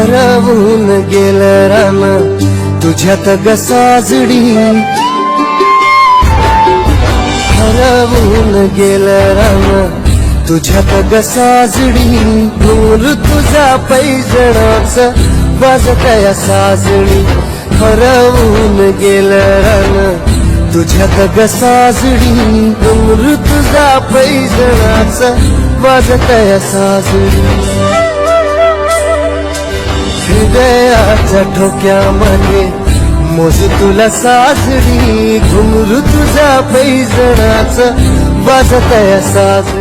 हरवून गेलं रान तुझ्यात ग साजडी, हरवून गेलं रान तुझ्यात ग साजडी, दूर तुझा पैजणाच वाजतया साजणी, हरवून गेलं रान तुझ्यात ग साजडी, दूर तुझा पैजणाच वाजतया साजणी, हृदयाच्या ठोक्यामध्ये मोज तुला साजरी, घुंगरू तुझा पैजणाच वाजतया साजरी.